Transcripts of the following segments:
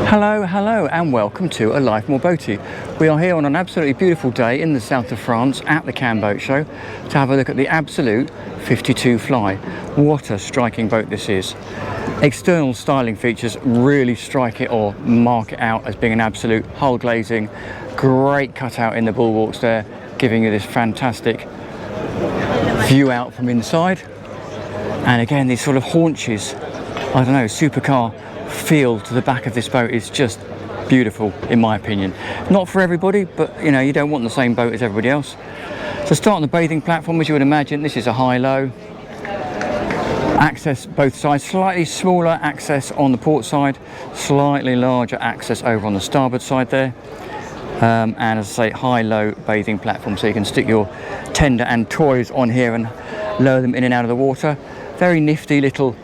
Hello and welcome to A Life More Boaty. We are here on an absolutely beautiful day in the south of France at the Cannes Boat Show to have a look at the Absolute 52 Fly. What a striking boat this is. External styling features really strike it or mark it out as being an Absolute. Hull glazing, great cutout in the bulwarks there, giving you this fantastic view out from inside. And again, these sort of haunches, I don't know, supercar feel to the back of this boat is just beautiful, in my opinion. Not for everybody, but you know, you don't want the same boat as everybody else. So start on the bathing platform, as you would imagine. This is a high-low. Access both sides, slightly smaller access on the port side, slightly larger access over on the starboard side there. And as I say, high-low bathing platform, so you can stick your tender and toys on here and lower them in and out of the water. Very nifty little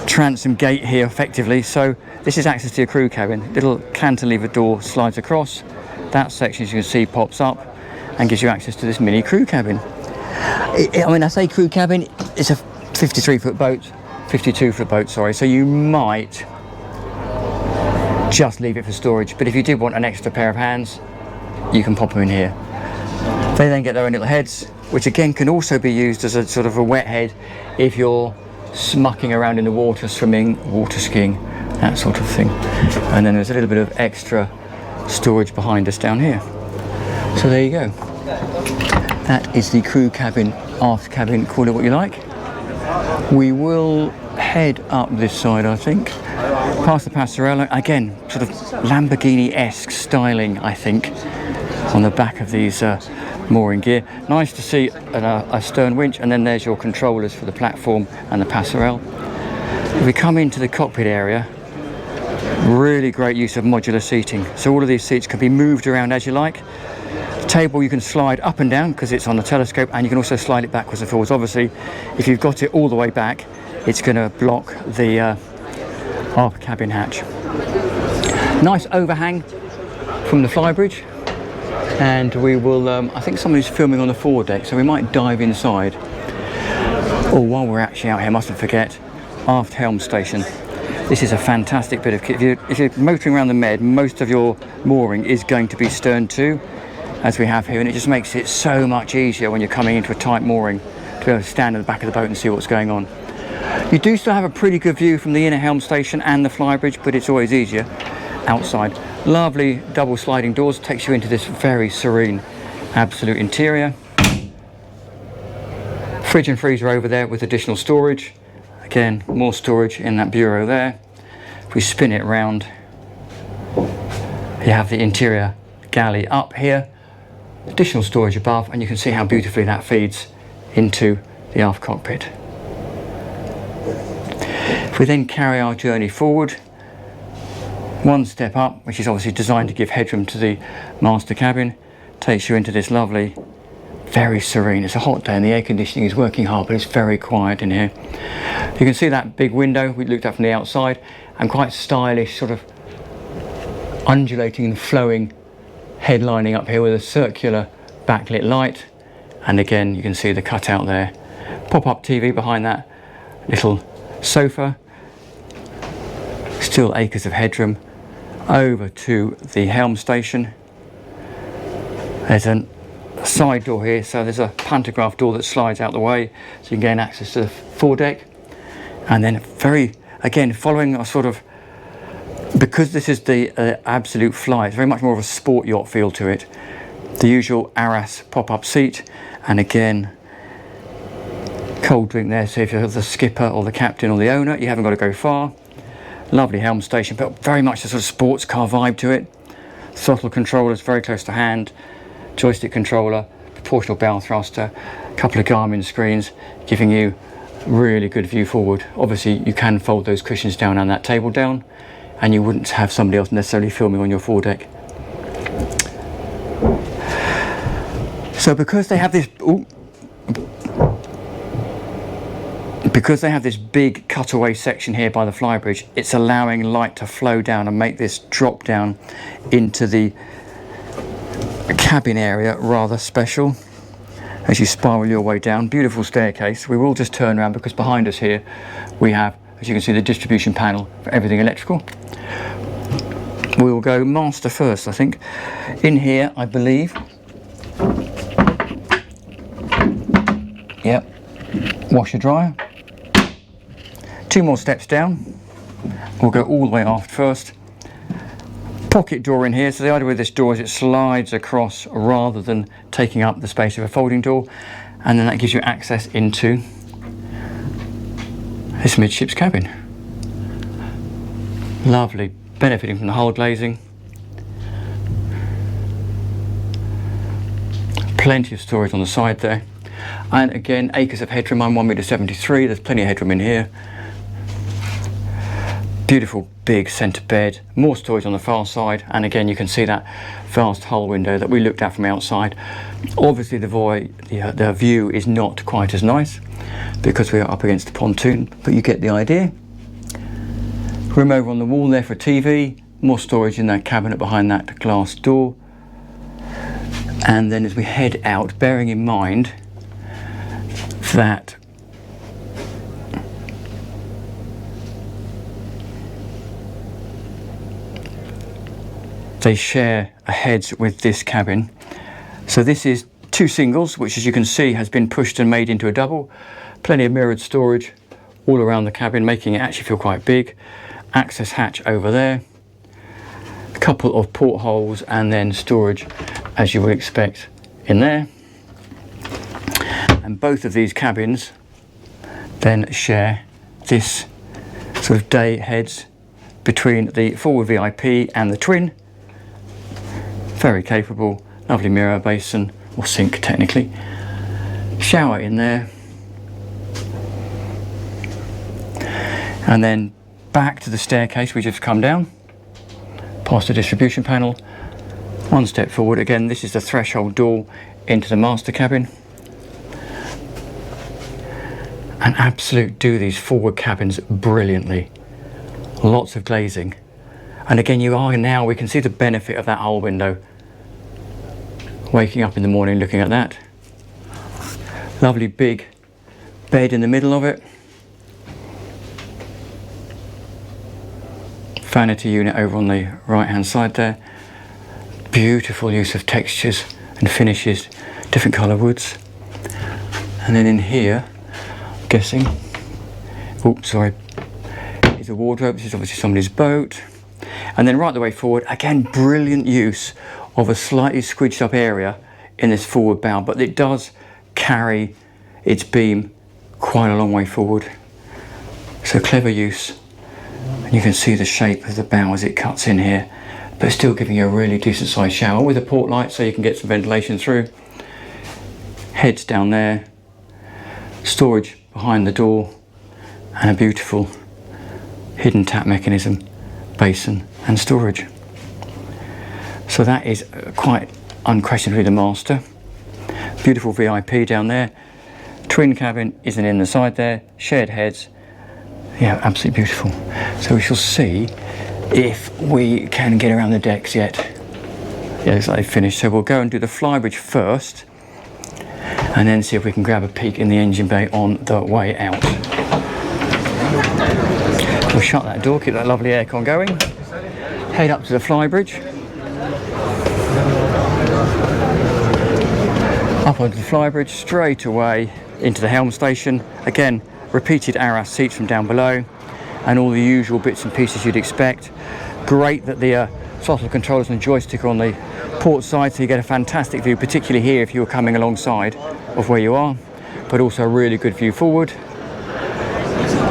transom gate here effectively. So this is access to your crew cabin. Little cantilever door slides across. That section, as you can see, pops up and gives you access to this mini crew cabin. I mean, I say crew cabin, it's a 53-foot boat, 52-foot boat, sorry, so you might just leave it for storage, but if you did want an extra pair of hands, you can pop them in here. They then get their own little heads, which again can also be used as a sort of a wet head if you're smucking around in the water, swimming, water skiing, that sort of thing. And then there's a little bit of extra storage behind us down here. So there you go. That is the crew cabin, aft cabin, call it what you like. We will head up this side, I think, past the Passerella. Again, sort of Lamborghini-esque styling, I think, on the back of these mooring gear. Nice to see a stern winch, and then there's your controllers for the platform and the passerelle. If we come into the cockpit area, really great use of modular seating. So all of these seats can be moved around as you like. The table you can slide up and down because it's on the telescope, and you can also slide it backwards and forwards. Obviously, if you've got it all the way back, it's going to block the aft cabin hatch. Nice overhang from the Flybridge. And we will, I think somebody's filming on the foredeck, so we might dive inside. Or while we're actually out here, mustn't forget, aft helm station. This is a fantastic bit of kit. If you're motoring around the Med, most of your mooring is going to be stern to, as we have here, and it just makes it so much easier when you're coming into a tight mooring to be able to stand at the back of the boat and see what's going on. You do still have a pretty good view from the inner helm station and the Flybridge, but it's always easier outside. Lovely double sliding doors, takes you into this very serene Absolute interior. Fridge and freezer over there with additional storage. Again, more storage in that bureau there. If we spin it round, you have the interior galley up here, additional storage above, and you can see how beautifully that feeds into the aft cockpit. If we then carry our journey forward, one step up, which is obviously designed to give headroom to the master cabin, takes you into this lovely, very serene. It's a hot day and the air conditioning is working hard, but it's very quiet in here. You can see that big window we looked at from the outside, and quite stylish, sort of undulating and flowing headlining up here with a circular backlit light. And again, you can see the cutout there. Pop-up TV behind that little sofa. Still acres of headroom. Over to the helm station. There's a side door here, so there's a pantograph door that slides out the way, so you can gain access to the foredeck. And then again, following a sort of, because this is the Absolute Fly, it's very much more of a sport yacht feel to it. The usual Arras pop-up seat, and again, cold drink there, so if you're the skipper or the captain or the owner, you haven't got to go far. Lovely helm station, but very much a sort of sports car vibe to it. Throttle controllers very close to hand, joystick controller, proportional bow thruster, a couple of Garmin screens, giving you really good view forward. Obviously, you can fold those cushions down and that table down, and you wouldn't have somebody else necessarily filming on your foredeck. So because they have this, because they have this big cutaway section here by the Flybridge, it's allowing light to flow down and make this drop down into the cabin area rather special as you spiral your way down. Beautiful staircase. We will just turn around because behind us here we have, as you can see, the distribution panel for everything electrical. We will go master first, I think. In here, I believe. Yep. Washer dryer. 2 more steps down. We'll go all the way aft first. Pocket door in here. So the idea with this door is it slides across rather than taking up the space of a folding door, and then that gives you access into this midship's cabin. Lovely, benefiting from the hull glazing. Plenty of storage on the side there. And again, acres of headroom. I'm 1.73 m. There's plenty of headroom in here. Beautiful big centre bed. More storage on the far side. And again, you can see that vast hull window that we looked at from outside. Obviously, the view is not quite as nice because we are up against the pontoon, but you get the idea. Room over on the wall there for a TV. More storage in that cabinet behind that glass door. And then as we head out, bearing in mind that they share a heads with this cabin. So this is 2 singles, which as you can see has been pushed and made into a double. Plenty of mirrored storage all around the cabin, making it actually feel quite big. Access hatch over there. A couple of portholes and then storage as you would expect in there. And both of these cabins then share this sort of day heads between the forward VIP and the twin. Very capable, lovely mirror basin, or sink technically. Shower in there. And then back to the staircase we just come down, past the distribution panel. 1 step forward. Again, this is the threshold door into the master cabin. And absolute do these forward cabins brilliantly. Lots of glazing. And again, we can see the benefit of that hull window. Waking up in the morning looking at that. Lovely big bed in the middle of it. Vanity unit over on the right hand side there. Beautiful use of textures and finishes, different colour woods. And then in here, I'm guessing, is a wardrobe. This is obviously somebody's boat. And then right the way forward, again, brilliant use of a slightly squidged up area in this forward bow, but it does carry its beam quite a long way forward. So clever use. And you can see the shape of the bow as it cuts in here, but still giving you a really decent sized shower with a port light so you can get some ventilation through. Heads down there, storage behind the door, and a beautiful hidden tap mechanism, basin and storage. So that is quite unquestionably the master. Beautiful VIP down there. Twin cabin isn't in the side there, shared heads. Yeah, absolutely beautiful. So we shall see if we can get around the decks yet. Yeah, looks like they've finished. So we'll go and do the Flybridge first, and then see if we can grab a peek in the engine bay on the way out. We'll shut that door, keep that lovely aircon going. Head up to the Flybridge. Up onto the Flybridge, straight away into the helm station. Again, repeated arras seats from down below, and all the usual bits and pieces you'd expect. Great that the throttle controllers and joystick are on the port side, so you get a fantastic view, particularly here if you're coming alongside of where you are, but also a really good view forward.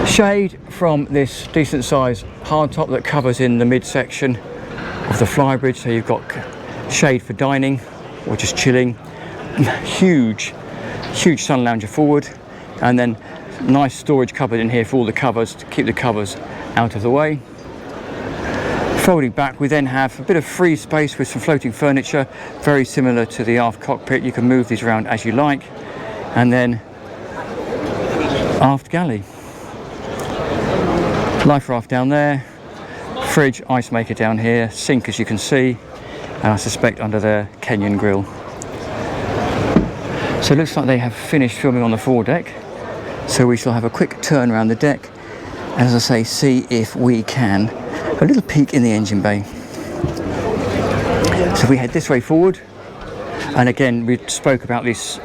Shade from this decent size hardtop that covers in the midsection of the Flybridge, so you've got shade for dining or just chilling. Huge sun lounger forward, and then nice storage cupboard in here for all the covers to keep the covers out of the way. Folding back, we then have a bit of free space with some floating furniture, very similar to the aft cockpit. You can move these around as you like. And then aft galley. Life raft down there, fridge, ice maker down here, sink as you can see, and I suspect under there, Kenyan grill. So it looks like they have finished filming on the foredeck. So we shall have a quick turn around the deck, and as I say, see if we can a little peek in the engine bay. So we head this way forward, and again we spoke about these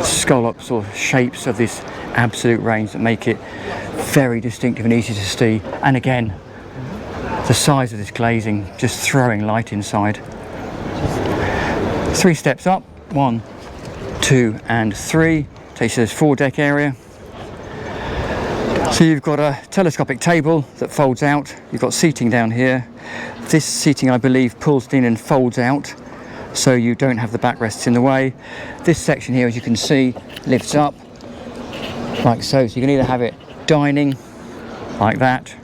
scallops or shapes of this absolute range that make it very distinctive and easy to see. And again, the size of this glazing just throwing light inside. 3 steps up, 1, 2 and 3, takes you to this foredeck area. So you've got a telescopic table that folds out, you've got seating down here. This seating, I believe, pulls in and folds out, so you don't have the backrests in the way. This section here, as you can see, lifts up like so, so you can either have it dining like that,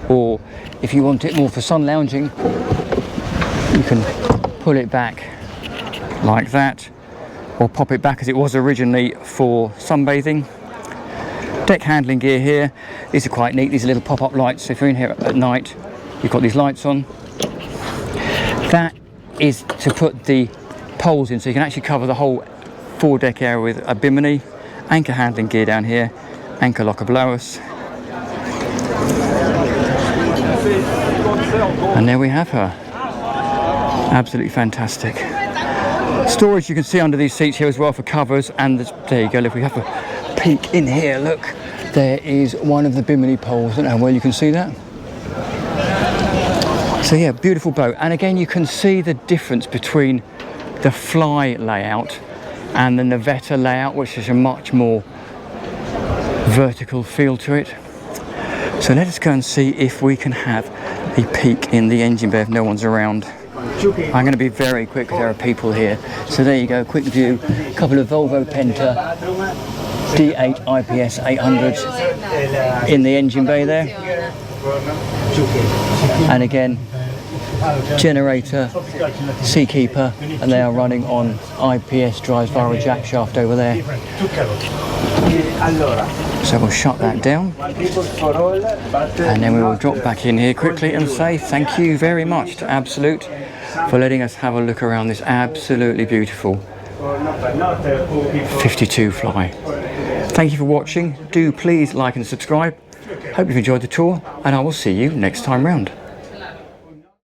or if you want it more for sun lounging, you can pull it back like that, or pop it back as it was originally for sunbathing. Deck handling gear here, these are quite neat, these are little pop-up lights, so if you're in here at night, you've got these lights on. That is to put the poles in, so you can actually cover the whole foredeck area with a bimini. Anchor handling gear down here, anchor locker below us. And there we have her. Absolutely fantastic. Storage you can see under these seats here as well for covers, and there you go. If we have a peek in here, look, there is one of the bimini poles. I don't know how well you can see that. So yeah, beautiful boat. And again, you can see the difference between the Fly layout and the Navetta layout, which is a much more vertical feel to it. So let us go and see if we can have a peek in the engine bay if no one's around. I'm going to be very quick because there are people here. So there you go, quick view, a couple of Volvo Penta D8 IPS 800s in the engine bay there. And again, generator, Seakeeper, and they are running on IPS drives via a jack shaft over there. So we'll shut that down, and then we will drop back in here quickly and say thank you very much to Absolute for letting us have a look around this absolutely beautiful 52 Fly. Thank you for watching. Do please like and subscribe. Hope you've enjoyed the tour, and I will see you next time round.